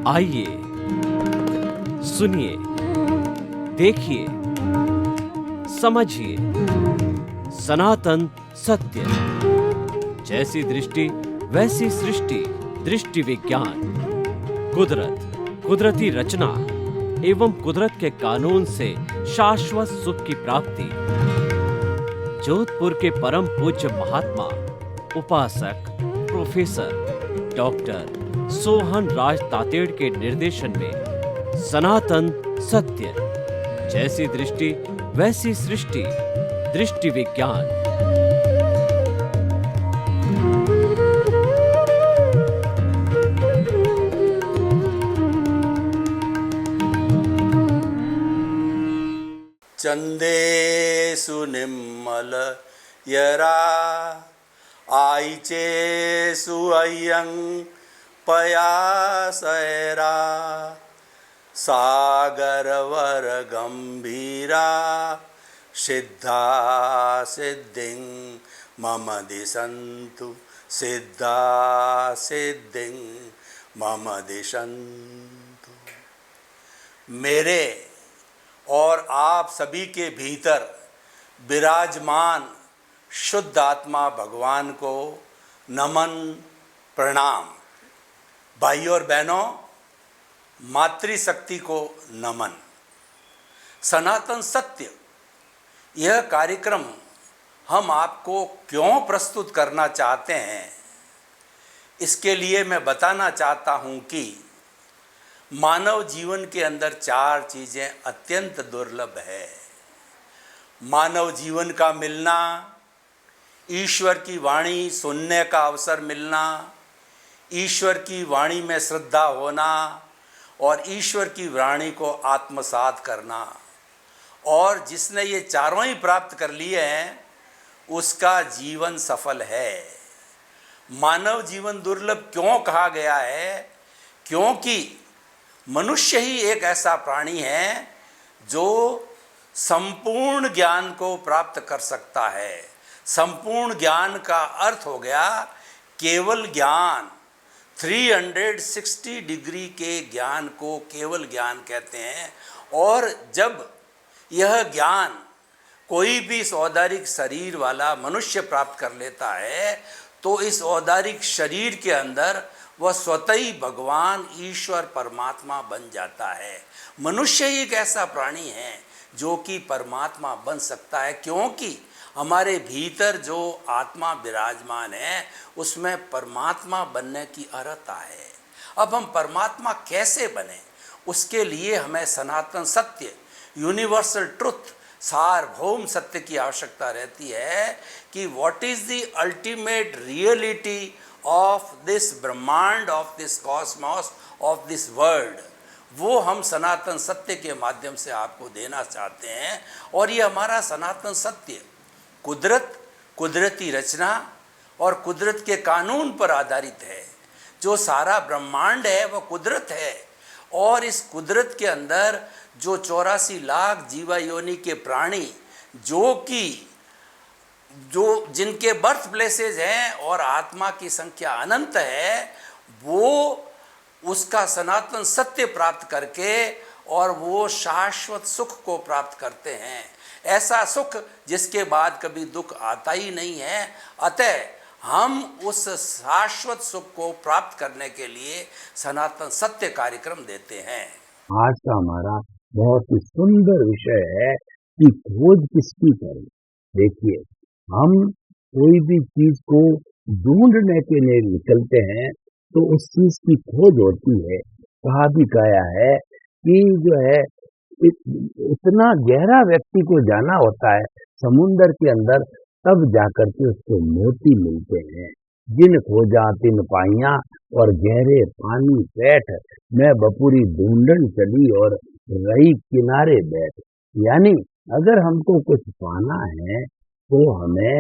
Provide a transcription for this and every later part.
आइए, सुनिए, देखिए, समझिए सनातन सत्य। जैसी दृष्टि वैसी सृष्टि, दृष्टि विज्ञान। कुदरत, कुदरती रचना एवं कुदरत के कानून से शाश्वत सुख की प्राप्ति। जोधपुर के परम पूज्य महात्मा उपासक प्रोफेसर डॉक्टर सोहन राज तातेड़ के निर्देशन में सनातन सत्य। जैसी दृष्टि वैसी सृष्टि, दृष्टि विज्ञान। चंदेषु निम्मल यरा आईचेषु अय्यं पयासैरा सागरवर गंभीरा सिद्धा सिद्धिं मम दिशन्तु सिद्धा सिद्धिं मम दिशन्तु। मेरे और आप सभी के भीतर विराजमान शुद्ध आत्मा भगवान को नमन प्रणाम। भाइयों और बहनों, मातृशक्ति को नमन। सनातन सत्य यह कार्यक्रम हम आपको क्यों प्रस्तुत करना चाहते हैं, इसके लिए मैं बताना चाहता हूं कि मानव जीवन के अंदर 4 चीज़ें अत्यंत दुर्लभ है। मानव जीवन का मिलना, ईश्वर की वाणी सुनने का अवसर मिलना, ईश्वर की वाणी में श्रद्धा होना और ईश्वर की वाणी को आत्मसात करना। और जिसने ये चारों ही प्राप्त कर लिए हैं उसका जीवन सफल है। मानव जीवन दुर्लभ क्यों कहा गया है? क्योंकि मनुष्य ही एक ऐसा प्राणी है जो संपूर्ण ज्ञान को प्राप्त कर सकता है। संपूर्ण ज्ञान का अर्थ हो गया केवल ज्ञान। 360 डिग्री के ज्ञान को केवल ज्ञान कहते हैं। और जब यह ज्ञान कोई भी इस औदारिक शरीर वाला मनुष्य प्राप्त कर लेता है तो इस औदारिक शरीर के अंदर वह स्वतः ही भगवान ईश्वर परमात्मा बन जाता है। मनुष्य ही एक ऐसा प्राणी है जो कि परमात्मा बन सकता है, क्योंकि हमारे भीतर जो आत्मा विराजमान है उसमें परमात्मा बनने की अर्हता है। अब हम परमात्मा कैसे बने, उसके लिए हमें सनातन सत्य, यूनिवर्सल ट्रुथ, सार्वभौम सत्य की आवश्यकता रहती है कि what is the ultimate reality of this ब्रह्मांड, of this cosmos, of this world. वो हम सनातन सत्य के माध्यम से आपको देना चाहते हैं। और ये हमारा सनातन सत्य कुदरत, कुदरती रचना और कुदरत के कानून पर आधारित है। जो सारा ब्रह्मांड है वह कुदरत है। और इस कुदरत के अंदर जो 84 लाख जीवा योनि के प्राणी जो जिनके बर्थ प्लेसेज हैं और आत्मा की संख्या अनंत है, वो उसका सनातन सत्य प्राप्त करके और वो शाश्वत सुख को प्राप्त करते हैं। ऐसा सुख जिसके बाद कभी दुख आता ही नहीं है। अतः हम उस शाश्वत सुख को प्राप्त करने के लिए सनातन सत्य कार्यक्रम देते हैं। आज का हमारा बहुत ही सुंदर विषय है कि खोज किसकी करें। देखिए, हम कोई भी चीज को ढूंढने के लिए निकलते हैं तो उस चीज की खोज होती है। कहा भी गया है कि जो है इतना गहरा व्यक्ति को जाना होता है समुंदर के अंदर, तब जाकर के उसको मोती मिलते हैं। जिन खोजा तिन पाइया और गहरे पानी बैठ, मैं बपुरी ढूंढन चली और रही किनारे बैठ। यानी अगर हमको कुछ पाना है तो हमें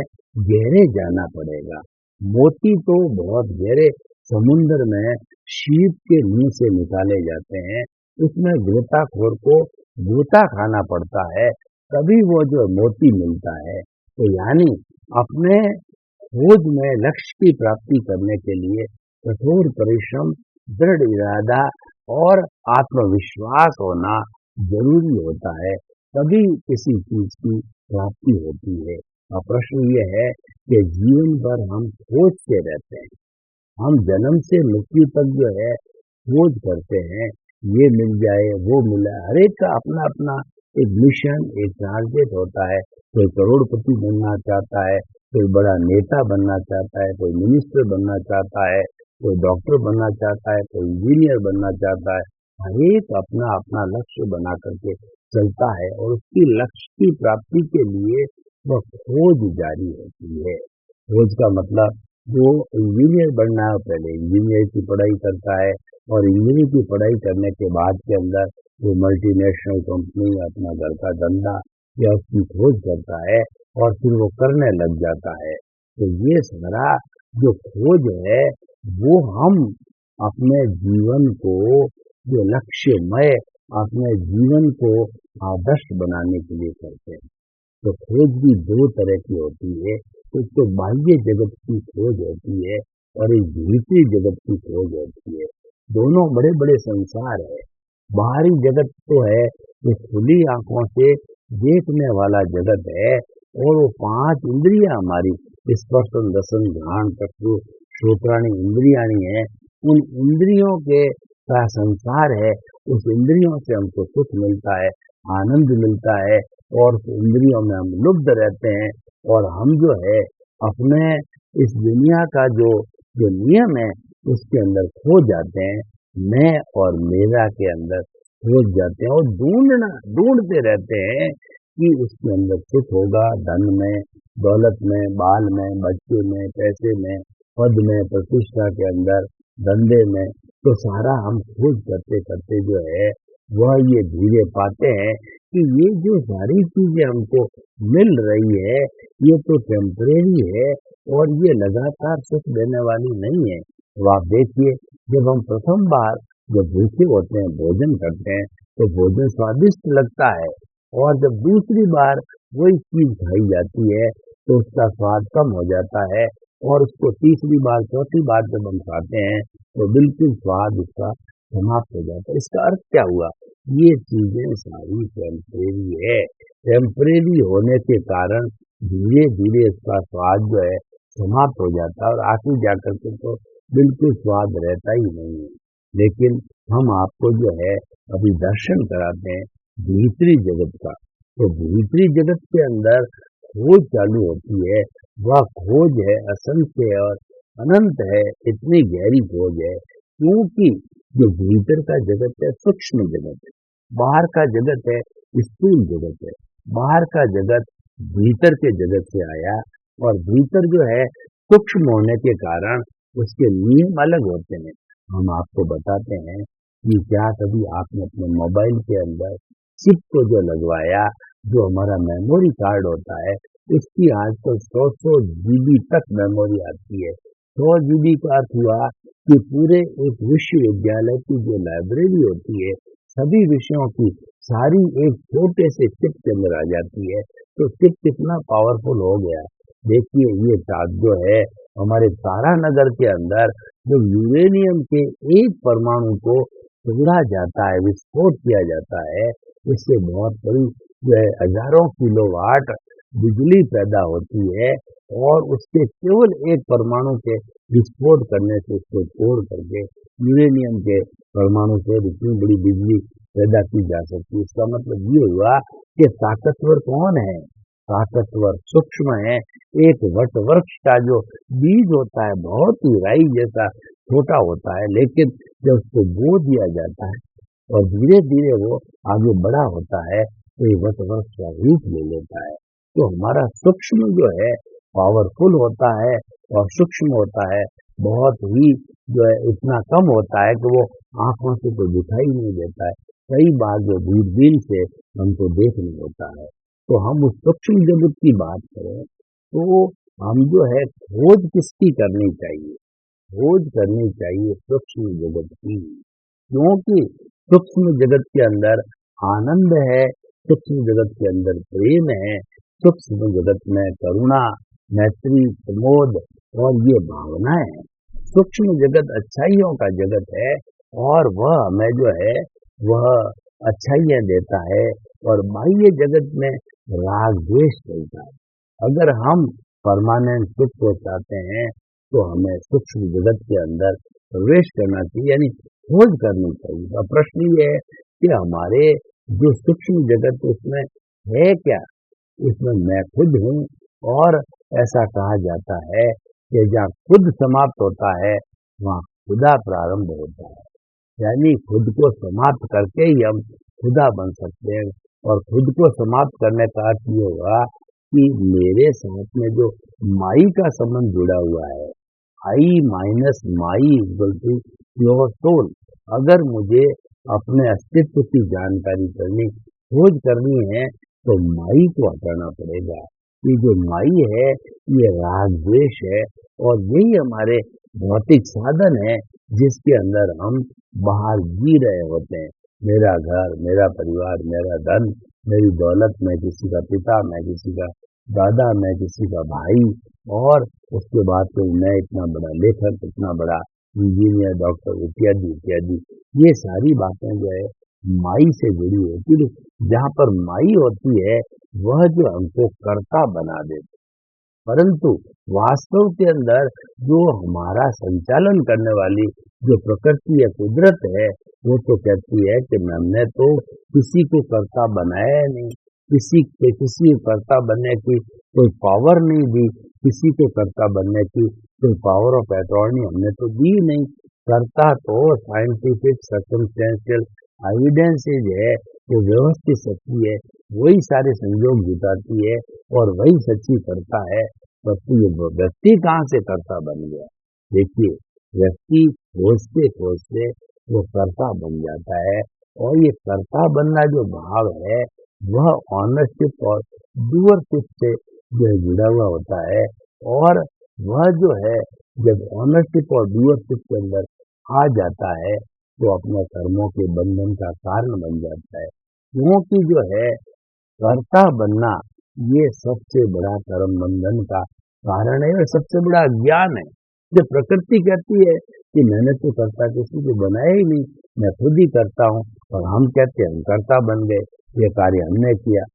गहरे जाना पड़ेगा। मोती तो बहुत गहरे समुद्र में शीप के मुंह से निकाले जाते हैं। उसमें गोताखोर को गोता खाना पड़ता है, तभी वो जो मोती मिलता है। तो यानी अपने खोज में लक्ष्य की प्राप्ति करने के लिए कठोर परिश्रम, दृढ़ इरादा और आत्मविश्वास होना जरूरी होता है, तभी किसी चीज की प्राप्ति होती है। और प्रश्न ये है कि जीवन भर हम खोजते रहते हैं, हम जन्म से मृत्यु तक जो है खोज करते हैं, ये मिल जाए वो मिला, हर एक का अपना अपना एक मिशन, एक टारगेट होता है। कोई करोड़पति बनना चाहता है, कोई बड़ा नेता बनना चाहता है, कोई मिनिस्टर बनना चाहता है, कोई डॉक्टर बनना चाहता है, कोई इंजीनियर बनना चाहता है। हर एक अपना अपना लक्ष्य बना करके चलता है और उसकी लक्ष्य की प्राप्ति के लिए वह खोज जारी होती है। खोज का मतलब जो इंजीनियर बनना है पहले इंजीनियर की पढ़ाई करता है और इंजीनियर की पढ़ाई करने के बाद के अंदर वो मल्टीनेशनल कंपनी अपना घर का धंधा या उसकी खोज करता है और फिर वो करने लग जाता है। तो ये सारा जो खोज है वो हम अपने जीवन को जो लक्ष्यमय, अपने जीवन को आदर्श बनाने के लिए करते हैं। तो खोज भी दो तरह की होती है, एक तो बाह्य जगत की खोज होती है और एक भीतरी जगत की खोज होती है। दोनों बड़े बड़े संसार है। बाहरी जगत तो है वो खुली आंखों से देखने वाला जगत है और वो पांच इंद्रियां हमारी स्पर्शन रसन घ्राण चक्षु श्रोत्राणी इंद्रियाणी है, उन इंद्रियों के का संसार है। उस इंद्रियों से हमको सुख मिलता है, आनंद मिलता है और उस इंद्रियों में हम लुब्ध रहते हैं और हम जो है अपने इस दुनिया का जो जो नियम है उसके अंदर खो जाते हैं, मैं और मेरा के अंदर खो जाते हैं और ढूंढते रहते हैं कि उसके अंदर सुख होगा, धन में, दौलत में, बाल में, बच्चे में, पैसे में, पद में, प्रतिष्ठा के अंदर, धंधे में। तो सारा हम खोज करते करते जो है वह ये धीरे पाते हैं कि ये जो सारी चीजें हमको मिल रही है ये तो टेम्परेरी है और ये लगातार सुख देने वाली नहीं है। तो आप देखिए, जब हम प्रथम बार जब भूखे होते हैं, भोजन करते हैं तो भोजन स्वादिष्ट लगता है और जब दूसरी बार वही चीज खाई जाती है तो उसका स्वाद कम हो जाता है और उसको तीसरी बार चौथी बार जब हम खाते हैं तो बिल्कुल स्वाद उसका समाप्त हो जाता है। इसका अर्थ क्या हुआ? ये चीजें सारी टेम्परेरी है। टेम्परेरी होने के कारण धीरे धीरे इसका स्वाद जो है समाप्त हो जाता है और आखिर जाकर के तो बिल्कुल स्वाद रहता ही नहीं है। लेकिन हम आपको जो है अभी दर्शन कराते हैं भीतरी जगत का। तो भीतरी जगत के अंदर खोज चालू होती है। वह खोज है असंख्य और अनंत है, इतनी गहरी खोज है क्योंकि जो भीतर का जगत है सूक्ष्म जगत है, बाहर का जगत है स्थूल जगत है। बाहर का जगत भीतर के जगत से आया और भीतर जो है सूक्ष्म होने के कारण उसके नियम अलग होते हैं। हम आपको बताते हैं कि क्या कभी आपने अपने मोबाइल के अंदर चिप को जो लगवाया, जो हमारा मेमोरी कार्ड होता है उसकी आजकल 100 GB तक मेमोरी आती है। 100 GB का अर्थ हुआ कि पूरे एक विश्वविद्यालय की जो लाइब्रेरी होती है सभी विषयों की सारी एक छोटे से चिप के अंदर आ जाती है। तो चिप कितना पावरफुल हो गया। देखिए, ये चार्ज जो है हमारे तारानगर के अंदर जो यूरेनियम के एक परमाणु को तोड़ा जाता है, विस्फोट किया जाता है, इससे बहुत बड़ी जो है हजारों किलोवाट बिजली पैदा होती है और उसके केवल एक परमाणु के विस्फोट करने से उसको तोड़ करके यूरेनियम के परमाणु से इतनी बड़ी बिजली पैदा की जा सकती है। इसका मतलब ये हुआ कि ताकतवर कौन है? ताकतवर सूक्ष्म है। एक वट वृक्ष का जो बीज होता है बहुत ही राई जैसा छोटा होता है, लेकिन जब उसको बो दिया जाता है और धीरे धीरे वो आगे बड़ा होता है तो ये वट वृक्ष का रूप ले लेता है। तो हमारा सूक्ष्म जो है पावरफुल होता है और सूक्ष्म होता है, बहुत ही जो है इतना कम होता है कि वो आंखों से तो दिखाई नहीं देता है। कई बार जो दूरबीन से हमको देखने होता है। तो हम उस सूक्ष्म जगत की बात करें तो हम जो है खोज किसकी करनी चाहिए? खोज करनी चाहिए सूक्ष्म जगत की, क्योंकि सूक्ष्म जगत के अंदर आनंद है, सूक्ष्म जगत के अंदर प्रेम है, सूक्ष्म जगत में करुणा, मैत्री, प्रमोद और ये भावनाएं है। सूक्ष्म जगत अच्छाइयों का जगत है और वह हमें जो है वह अच्छाइयाँ देता है और बाह्य जगत में राग द्वेष चलता है। अगर हम परमानेंट सुख को चाहते हैं तो हमें सूक्ष्म जगत के अंदर प्रवेश करना चाहिए, यानी खोज करनी चाहिए। अब प्रश्न ये है कि हमारे जो सूक्ष्म जगत उसमें है क्या? उसमें मैं खुद हूँ, और ऐसा कहा जाता है कि जहाँ खुद समाप्त होता है वहाँ खुदा प्रारंभ होता है। यानी खुद को समाप्त करके ही हम खुदा बन सकते हैं। और खुद को समाप्त करने का अर्थ ये होगा कि मेरे साथ में जो माई का संबंध जुड़ा हुआ है, I minus my equal to your soul. अगर मुझे अपने अस्तित्व की जानकारी करनी, खोज करनी है, तो माई को हटाना पड़ेगा। ये जो माई है ये राग द्वेष है, और यही हमारे भौतिक साधन है जिसके अंदर हम बाहर जी रहे होते हैं। मेरा घर, मेरा परिवार, मेरा धन, मेरी दौलत, मैं किसी का पिता, मैं किसी का दादा, मैं किसी का भाई, और उसके बाद तो मैं इतना बड़ा लेखक, इतना बड़ा इंजीनियर, डॉक्टर, इत्यादि इत्यादि। ये सारी बातें जो है माई से जुड़ी होती है। जहाँ पर माई होती है वह जो हमको कर्ता बना देती, परंतु वास्तव के अंदर जो हमारा संचालन करने वाली जो प्रकृति या कुदरत है, वो तो कहती है कि हमने तो किसी को कर्ता बनाया नहीं, किसी को कर्ता बनने की कोई पावर नहीं दी, किसी को कर्ता बनने की कोई पावर ऑफ अटॉर्नी हमने तो दी नहीं। कर्ता तो साइंटिफिक सर्कमस्टेंशियल एविडेंसेज है, वो व्यवस्थित सच्ची है, वही सारे संयोग जुटाती है और वही सच्ची करता है। परंतु ये व्यक्ति कहाँ से कर्ता बन गया? देखिए, व्यक्ति खोजते खोजते वो कर्ता बन जाता है, और ये कर्ता बनना जो भाव है वह ऑनरशिप और डूअरशिप से जो है जुड़ा हुआ होता है। और वह जो है जब ऑनरशिप और डूअरशिप के अंदर आ जाता है तो अपने कर्मों के बंधन का कारण बन जाता है। क्योंकि जो है कर्ता बनना ये सबसे बड़ा कर्म बंधन का कारण है और सबसे बड़ा अज्ञान है। जब प्रकृति कहती है कि मैंने तो कर्ता किसी को बनाया ही नहीं, मैं खुद ही करता हूँ, और हम कहते हैं हम कर्ता बन गए, ये कार्य हमने किया।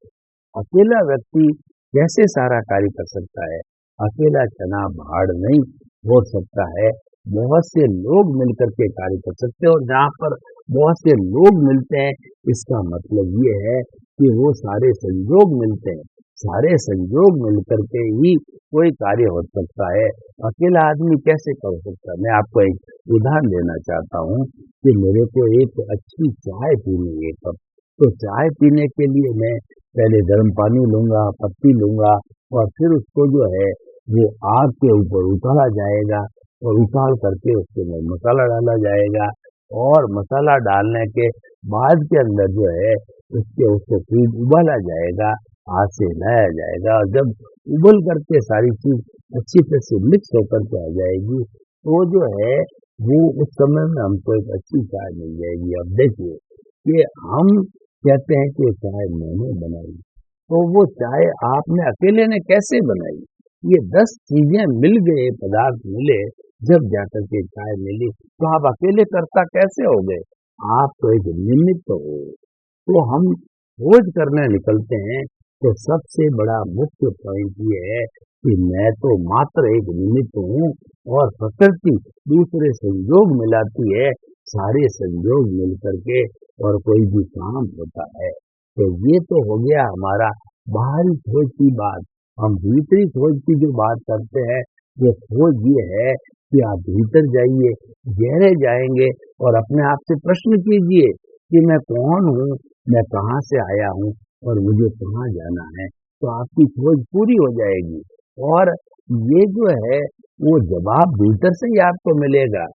अकेला व्यक्ति कैसे सारा कार्य कर सकता है? अकेला चना भाड़ नहीं हो सकता है, बहुत से लोग मिलकर के कार्य कर सकते हैं। और जहाँ पर बहुत से लोग मिलते हैं, इसका मतलब ये है कि वो सारे संयोग मिलते हैं, सारे संयोग मिलकर के ही कोई कार्य हो सकता है। अकेला आदमी कैसे कर सकता है? मैं आपको एक उदाहरण देना चाहता हूँ कि मेरे को एक अच्छी चाय पीनी है कप, तो चाय पीने के लिए मैं पहले गर्म पानी लूंगा, पत्ती लूंगा, और फिर उसको जो है वो आग के ऊपर उतारा जाएगा, और उतार करके उसके अंदर मसाला डाला जाएगा, और मसाला डालने के बाद के अंदर जो है उसको फिर उबाला जाएगा, हाथ से हिलाया जाएगा, और जब उबल करके सारी चीज अच्छी तरह से मिक्स होकर के आ जाएगी तो जो है वो उस समय में हमको एक अच्छी चाय मिल जाएगी। अब देखिए कि हम कहते हैं कि चाय मैंने बनाई, तो वो चाय आपने अकेले ने कैसे बनाई? ये 10 चीजें मिल गए, पदार्थ मिले, जब जाकर के चाय मिली, तो आप अकेले कर्ता कैसे हो गए? आप तो एक निमित्त हो। तो हम खोज करने निकलते हैं तो सबसे बड़ा मुख्य पॉइंट ये है कि मैं तो मात्र एक निमित्त हूँ, और प्रकृति दूसरे संयोग मिलाती है, सारे संयोग मिल करके और कोई भी काम होता है। तो ये तो हो गया हमारा बाहरी खोज की बात। हम भीतरी खोज की जो बात करते हैं, वो खोज ये है कि आप भीतर जाइए, गहरे जाएंगे और अपने आप से प्रश्न कीजिए कि मैं कौन हूँ, मैं कहाँ से आया हूँ और मुझे कहाँ जाना है। तो आपकी खोज पूरी हो जाएगी, और ये जो है वो जवाब भीतर से ही आपको मिलेगा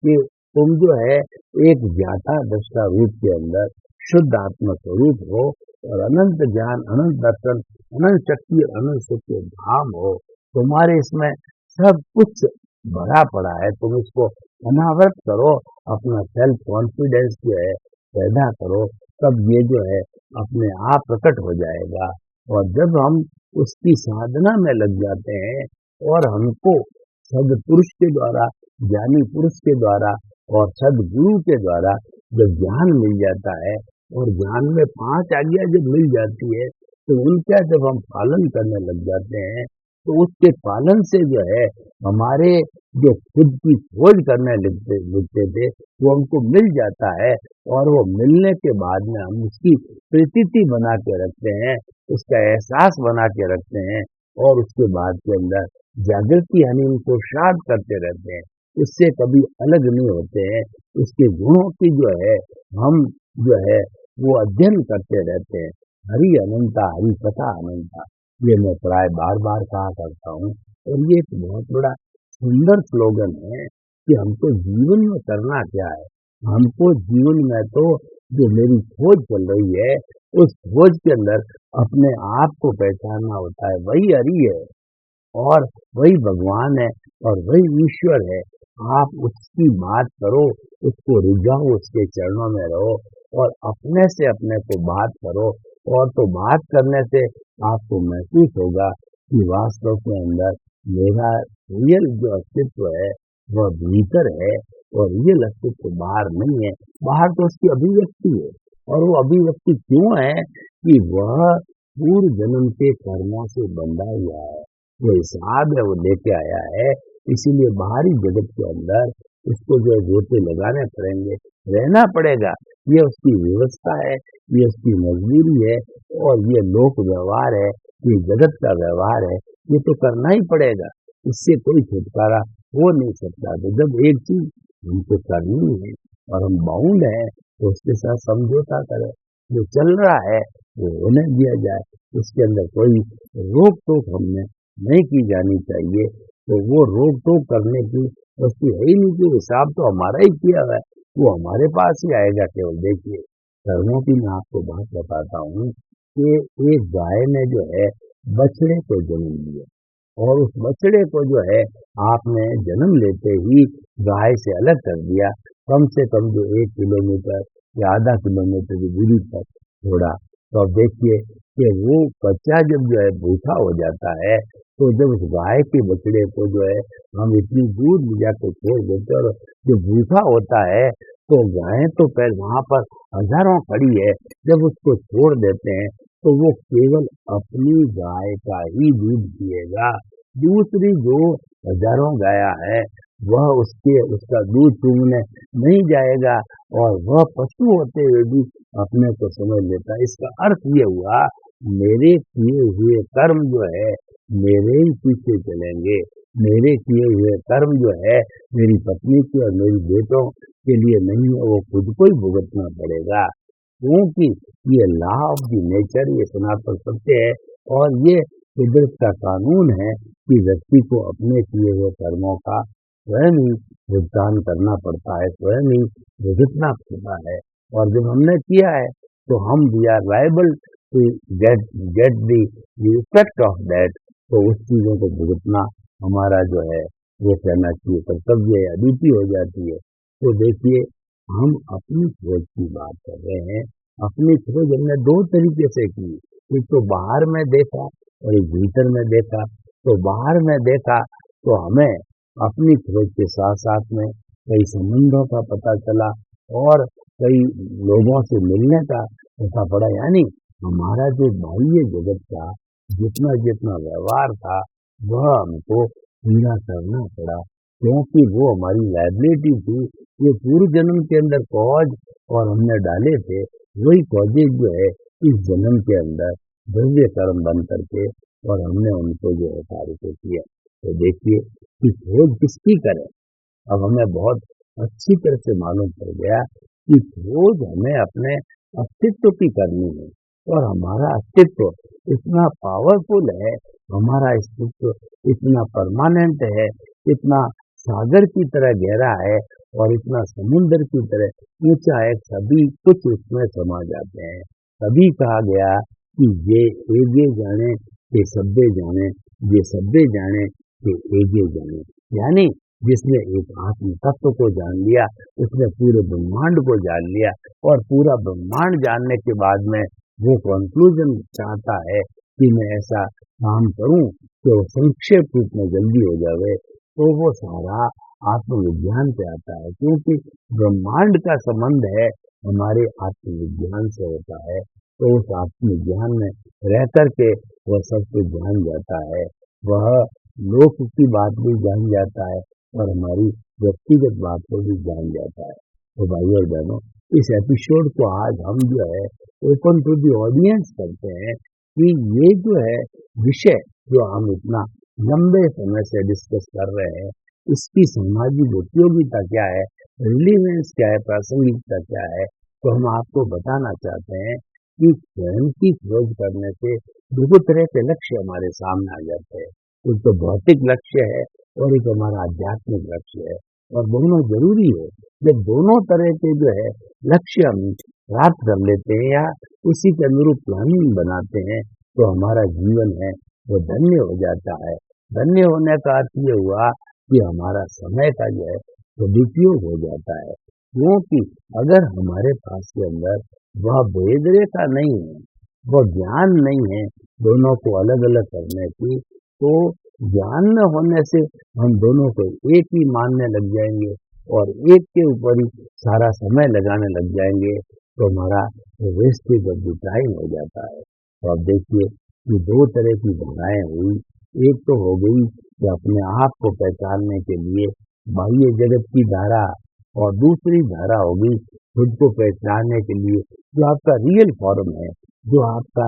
कि तुम जो है एक ज्ञाता दृष्टा रूप के अंदर शुद्ध आत्मा स्वरूप हो, और अनंत ज्ञान, अनंत दर्शन, अनंत शक्ति, अनंत सुख के धाम हो। तुम्हारे इसमें सब कुछ भरा पड़ा है, तुम इसको अनावृत करो, अपना सेल्फ कॉन्फिडेंस जो है पैदा करो, तब ये जो है अपने आप प्रकट हो जाएगा। और जब हम उसकी साधना में लग जाते हैं और हमको सदपुरुष के द्वारा, ज्ञानी पुरुष के द्वारा और सदगुरु के द्वारा जब ज्ञान मिल जाता है और ज्ञान में 5 आज्ञा जब मिल जाती है तो उनका जब हम पालन करने लग जाते हैं तो उसके पालन से जो है हमारे जो खुद की खोज करने लगते थे वो हमको मिल जाता है और वो मिलने के बाद में हम उसकी प्रतीति बना के रखते हैं, उसका एहसास बना के रखते हैं और उसके बाद के अंदर जागृति यानी उनको शाद करते रहते हैं, उससे कभी अलग नहीं होते हैं। उसके गुणों की जो है हम जो है वो अध्ययन करते रहते हैं। हरि अनंता, हरि कथा अनंता, ये मैं प्राय बार बार कहा करता हूँ और ये एक बहुत बड़ा सुंदर स्लोगन है कि हमको जीवन में करना क्या है। हमको जीवन में तो जो मेरी खोज चल रही है उस खोज के अंदर अपने आप को पहचानना होता है, वही हरि है और वही भगवान है और वही ईश्वर है। आप उसकी बात करो, उसको रिझाओ, उसके चरणों में रहो और अपने से अपने को बात करो और तो बात करने से आपको महसूस होगा कि वास्तव के अंदर मेरा रियल जो अस्तित्व है वह भीतर है और रियल अस्तित्व बाहर नहीं है। बाहर तो उसकी अभिव्यक्ति है और वो अभिव्यक्ति क्यों है कि वह पूर्व जन्म के कर्मों से बंधा हुआ है, वो हिसाब है वो लेके आया है। इसीलिए बाहरी जगत के अंदर उसको जो गोते लगाने पड़ेंगे, रहना पड़ेगा, ये उसकी व्यवस्था है, ये उसकी मजबूरी है और ये लोक व्यवहार है, ये जगत का व्यवहार है, ये तो करना ही पड़ेगा, इससे कोई छुटकारा हो नहीं सकता। तो जब एक चीज हमको करनी है और हम बाउंड है तो उसके साथ समझौता करें, जो चल रहा है वो होने दिया जाए, उसके अंदर कोई रोक टोक हमने नहीं की जानी चाहिए। तो वो रोक टोक करने की वस्तु है ही नहीं, कि हिसाब तो हमारा ही किया हुआ है, वो हमारे पास ही आएगा। केवल देखिए कर्मों की मैं आपको बात बताता हूँ कि एक गाय ने जो है बछड़े को जन्म दिया और उस बछड़े को जो है आपने जन्म लेते ही गाय से अलग कर दिया, कम से कम जो 1 किलोमीटर या आधा किलोमीटर की दूरी पर छोड़ा। तो अब देखिए कि वो बच्चा जब जो है भूखा हो जाता है तो जब उस गाय के बछड़े को जो है हम इतनी दूर ले जाकर छोड़ देते और जो भूखा होता है तो गाय तो पहले वहां पर हजारों खड़ी है, जब उसको छोड़ देते हैं तो वो केवल अपनी गाय का ही दूध पिएगा, दूसरी जो हजारों गाया है वह उसका दूध चूमने नहीं जाएगा और वह पशु होते हुए भी अपने को समझ लेता है। इसका अर्थ ये हुआ मेरे किए हुए कर्म जो है मेरे ही पीछे चलेंगे, मेरे किए हुए कर्म जो है मेरी पत्नी के और मेरी बेटों के लिए नहीं है, वो खुद को ही भुगतना पड़ेगा, क्योंकि ये लॉ ऑफ द नेचर, ये सनातन सत्य है और ये कुदरत का कानून है कि व्यक्ति को अपने किए हुए कर्मों का स्वयं ही भुगतान करना पड़ता है, स्वयं ही भुगतना पड़ता है। और जब हमने किया है तो हम we are liable to get the effect of that. तो उस चीज़ों को भुगतना हमारा जो है वो कहना चाहिए कर्तव्य या ड्यूटी हो जाती है। तो देखिए हम अपनी खोज की बात कर रहे हैं। अपनी खोज हमने 2 तरीके से की, एक तो बाहर में देखा और एक भीतर में देखा। तो बाहर में देखा तो हमें अपनी खोज के साथ साथ में कई संबंधों का पता चला और कई लोगों से मिलने का पता पड़ा, यानी हमारा जो बाह्य जगत का जितना जितना व्यवहार था वह हमको पूरा करना पड़ा, क्योंकि वो हमारी लायबिलिटी थी। ये पूर्व जन्म के अंदर कॉज और हमने डाले थे, वही कॉजेज जो है इस जन्म के अंदर द्रव्य कर्म बन करके और हमने उनको जो है कार्य को किया। तो देखिए कि खोज किसकी करें, अब हमें बहुत अच्छी तरह से मालूम पड़ गया कि खोज हमें अपने अस्तित्व की करनी है और हमारा अस्तित्व इतना पावरफुल है, हमारा अस्तित्व इतना परमानेंट है, इतना सागर की तरह गहरा है और इतना समुद्र की तरह ऊंचा है, सभी कुछ उसमें समा जाते हैं। तभी कहा गया कि ये एगे जाने ये सब्बे जाने, ये सब्बे जाने ये एगे जाने, यानी जिसने एक आत्म तत्व को जान लिया उसने पूरे ब्रह्मांड को जान लिया और पूरा ब्रह्मांड जानने के बाद में वो कंक्लूजन चाहता है कि मैं ऐसा काम करूं तो संक्षेप रूप में जल्दी हो जाए, तो वो सारा आत्मविज्ञान से आता है, क्योंकि ब्रह्मांड का संबंध है हमारे आत्मविज्ञान से होता है। तो उस आत्मविज्ञान में रह करके वह सब कुछ जान जाता है, वह लोक की बात भी जान जाता है और हमारी व्यक्तिगत बात को भी जान जाता है। तो भाइयों और बहनों, इस एपिसोड को आज हम जो है ओपन टू दी ऑडियंस करते हैं कि ये जो है विषय जो हम इतना लंबे समय से डिस्कस कर रहे हैं, इसकी सामाजिक उपयोगिता क्या है, रिलीवेंस क्या है, प्रासंगिकता क्या है। तो हम आपको बताना चाहते हैं कि स्वयं की खोज करने से दो तरह के लक्ष्य हमारे सामने आ जाते हैं। एक तो भौतिक लक्ष्य है और एक हमारा आध्यात्मिक लक्ष्य है, और दोनों जरूरी है। जब दोनों तरह के जो है लक्ष्य हम प्राप्त कर लेते हैं या उसी के अनुरूप प्लानिंग बनाते हैं, तो हमारा जीवन है वो धन्य हो जाता है। धन्य होने का अर्थ ये हुआ कि हमारा समय का जो है सदुपयोग हो जाता है, क्योंकि अगर हमारे पास के अंदर वह भेद रेखा नहीं है, वह ज्ञान नहीं है दोनों को अलग अलग करने की, तो ज्ञान न होने से हम दोनों को एक ही मानने लग जाएंगे और एक के ऊपर ही सारा समय लगाने लग जाएंगे, तो हमारा वेस्टेज ऑफ द टाइम हो जाता है। तो अब देखिए कि दो तरह की धाराएं हुई। एक तो हो गई कि अपने आप को पहचानने के लिए बाह्य जगत की धारा, और दूसरी धारा होगी खुद को पहचानने के लिए जो आपका रियल फॉर्म है, जो आपका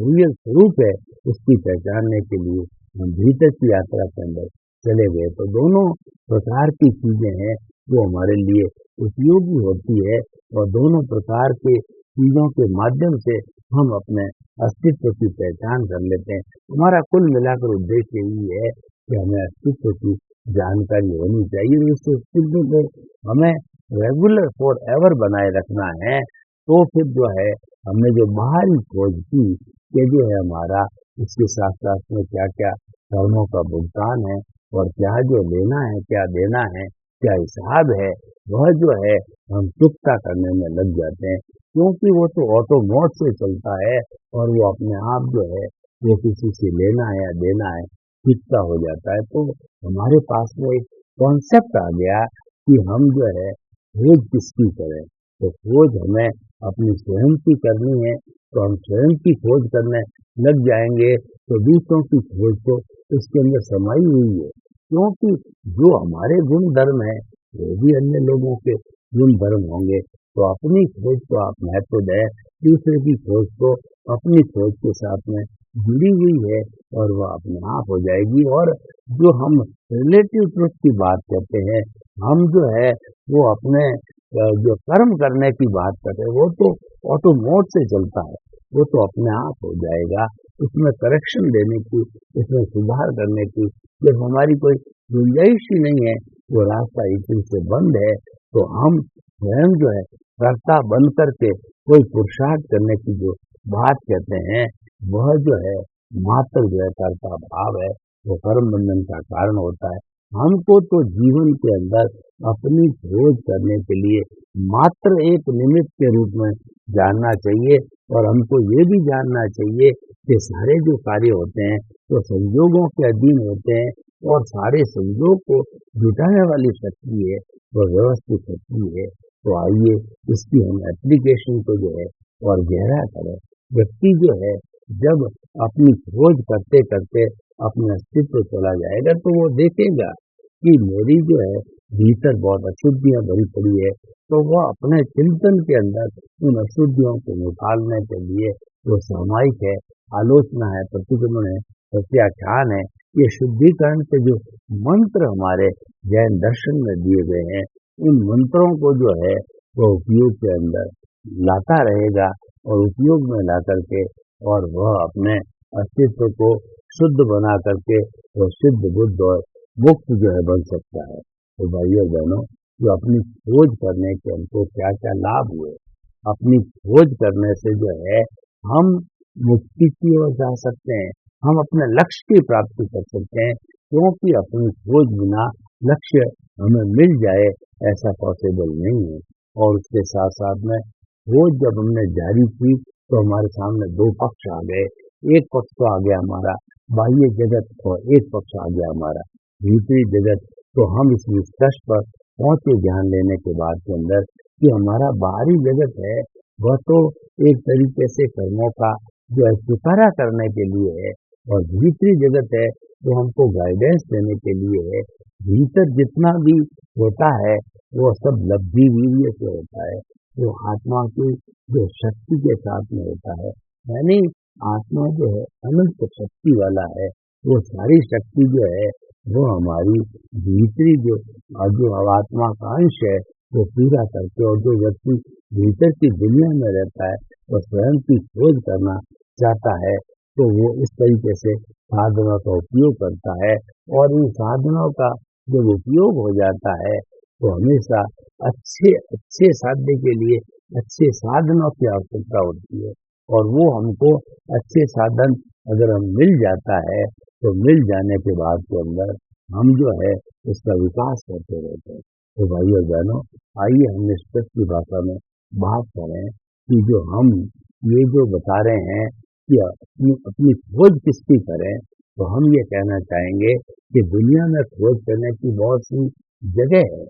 रियल स्वरूप है, उसकी पहचानने के लिए हम भीतर की यात्रा के अंदर चले गए। तो दोनों प्रकार की चीजें हैं जो हमारे लिए उपयोगी होती है, और दोनों प्रकार के चीजों के माध्यम से हम अपने अस्तित्व की पहचान कर लेते हैं। हमारा कुल मिलाकर उद्देश्य यही है कि हमें अस्तित्व की जानकारी होनी चाहिए, उस अस्तित्व को हमें रेगुलर फॉर एवर बनाए रखना है। तो फिर जो है हमने जो बाहरी खोज की कि जो है हमारा इसके साथ साथ में क्या क्या कर्मों का भुगतान है, और क्या जो लेना है, क्या देना है, क्या हिसाब है, वह जो है हम चुकता करने में लग जाते हैं, क्योंकि वो तो ऑटो मोड से चलता है और वो अपने आप जो है वो किसी से लेना है या देना है चुकता हो जाता है। तो हमारे पास में एक कॉन्सेप्ट आ गया कि हम जो है खोज किसकी करें। तो खोज हमें अपनी स्वयं की करनी है, तो हम स्वयं की खोज करने लग जाएंगे, तो दूसरों की खोज तो उसके अंदर समाई हुई है, क्योंकि जो हमारे गुण धर्म है वो भी अन्य लोगों के गुण धर्म होंगे। तो अपनी खोज को आप महत्व दें, दूसरे की खोज को अपनी खोज के साथ में जुड़ी हुई है और वह अपने आप हो जाएगी। और जो हम रिलेटिव ट्रुथ की बात करते हैं, हम जो है वो अपने जो कर्म करने की बात करते हैं, वो तो ऑटो मोड से चलता है, वो तो अपने आप हो जाएगा। उसमें करेक्शन देने की, उसमें सुधार करने की जब हमारी कोई गुंजाइश ही नहीं है, वो रास्ता इतने से बंद है, तो हम स्वयं जो है रास्ता बंद करके कोई पुरुषार्थ करने की जो बात कहते हैं, वह जो है मात्र जो है कर्ता भाव है, वो कर्म बंधन का कारण होता है। हमको तो जीवन के अंदर अपनी खोज करने के लिए मात्र एक निमित्त के रूप में जानना चाहिए, और हमको ये भी जानना चाहिए कि सारे जो कार्य होते हैं तो संयोगों के अधीन होते हैं, और सारे संयोग को जुटाने वाली शक्ति है वो व्यवस्थित शक्ति है। तो आइए इसकी हम एप्लीकेशन को जो है और गहरा करें। व्यक्ति जो है जब अपनी खोज करते करते अपने अस्तित्व चला जाएगा, तो वो देखेगा कि मेरी जो है भीतर बहुत अशुद्धियां भरी पड़ी है, तो वह अपने चिंतन के अंदर उन अशुद्धियों को निकालने के लिए जो सामायिक है, आलोचना है, प्रतिक्रमण है, प्रत्याख्यान है, ये शुद्धिकरण के जो मंत्र हमारे जैन दर्शन में दिए गए हैं, उन मंत्रों को जो है वो उपयोग के अंदर लाता रहेगा, और उपयोग में ला करके और वह अपने अस्तित्व को शुद्ध बना करके वो सिद्ध बुद्ध और मुक्त जो है बन सकता है। तो भाइयों बहनों, जो अपनी खोज करने के हमको क्या क्या लाभ हुए, अपनी खोज करने से जो है हम मुक्ति की ओर जा सकते हैं, हम अपने लक्ष्य की प्राप्ति कर सकते हैं, क्योंकि अपनी खोज बिना लक्ष्य हमें मिल जाए ऐसा पॉसिबल नहीं है। और उसके साथ साथ में खोज जब हमने जारी की तो हमारे सामने दो पक्ष आ गए। एक पक्ष तो आ गया हमारा बाह्य जगत, और एक पक्ष आ गया हमारा भीतरी जगत, तो हम इस निष्कर्ष पर पहुंचे ज्ञान लेने के बाद के अंदर कि हमारा बाहरी जगत है वह तो एक तरीके से कर्मों का जो है सुधारा करने के लिए है, और भीतरी जगत है वो हमको गाइडेंस देने के लिए है। भीतर जितना भी होता है वो सब लब्धि वीर्य से होता है, वो आत्मा की जो शक्ति के साथ में होता है। यानी आत्मा जो है अनंत शक्ति वाला है। वो सारी शक्ति जो है वो हमारी भीतरी जो आत्मा का अंश है वो पूरा करके, और जो व्यक्ति भीतर की दुनिया में रहता है वो स्वयं की खोज करना चाहता है तो वो इस तरीके से साधनों का उपयोग करता है। और इन साधनों का जब उपयोग हो जाता है तो हमेशा अच्छे साधने के लिए अच्छे साधनों की आवश्यकता होती है, और वो हमको अच्छे साधन अगर हम मिल जाता है तो मिल जाने के बाद के अंदर हम जो है उसका विकास करते रहते हैं। तो भाई और बहनों, आइए हम निष्पक्ष की भाषा में बात करें कि जो हम ये जो बता रहे हैं कि अपनी खोज किसकी करें, तो हम ये कहना चाहेंगे कि दुनिया में खोज करने की बहुत सी जगह है।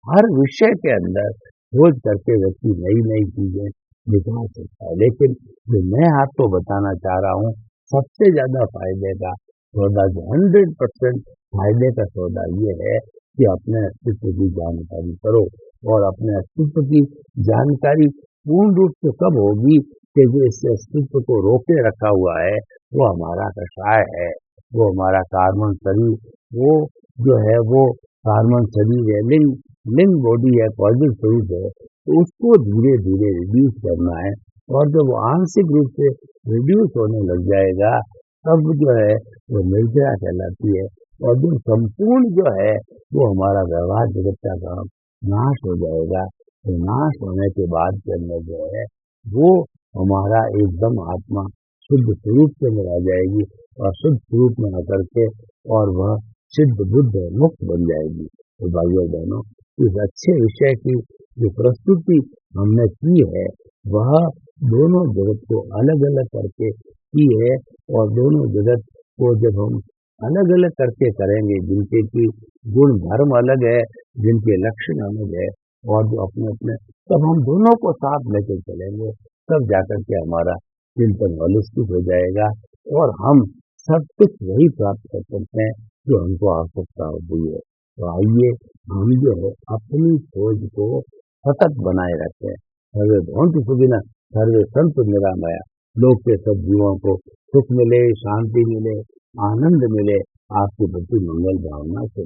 हर विषय के अंदर खोज करके व्यक्ति नई नई चीजें निकाल सकता है। लेकिन जो मैं आपको बताना चाह रहा हूँ, सबसे ज्यादा फायदे का सौदा, जो 100% फायदे का सौदा ये है कि अपने अस्तित्व की जानकारी करो। और अपने अस्तित्व की जानकारी पूर्ण रूप से कब होगी कि जो इस अस्तित्व को रोके रखा हुआ है वो हमारा कषाय है, वो हमारा कार्बन शरीर, वो जो है वो कार्बन शरीर है, लिंग बॉडी है, पॉजिटिव स्वरूप है, तो उसको धीरे धीरे रिड्यूस करना है। और जब वो आंशिक रूप से रिड्यूस होने लग जाएगा तब जो है वो निर्जरा कहलाती है। और जो संपूर्ण जो है वो हमारा व्यवहार जगत का काम नाश हो जाएगा। तो नाश होने के बाद के अंदर जो है वो हमारा एकदम आत्मा शुद्ध स्वरूप से मिला जाएगी, और शुद्ध स्वरूप में आकर के और वह सिद्ध बुद्ध मुक्त बन जाएगी। तो भाइयों बहनों, इस अच्छे विषय की जो प्रस्तुति हमने की है वह दोनों जगत को अलग अलग करके की है, और दोनों जगत को जब हम अलग अलग करके करेंगे, जिनके की गुण धर्म अलग है, जिनके लक्षण अलग है, और जो अपने अपने, तब हम दोनों को साथ लेकर चलेंगे, तब जाकर के हमारा चिंतन होलिस्टिक हो जाएगा और हम सब कुछ वही प्राप्त कर सकते हैं जो हमको आवश्यकता होती है। तो आइए हम जो है अपनी खोज को सतत बनाए रखें। सर्वे भवन्तु सुखिनः, सर्वे सन्तु निरामया। लोक के सब जीवों को सुख मिले, शांति मिले, आनंद मिले, आपके प्रति मंगल भावना से।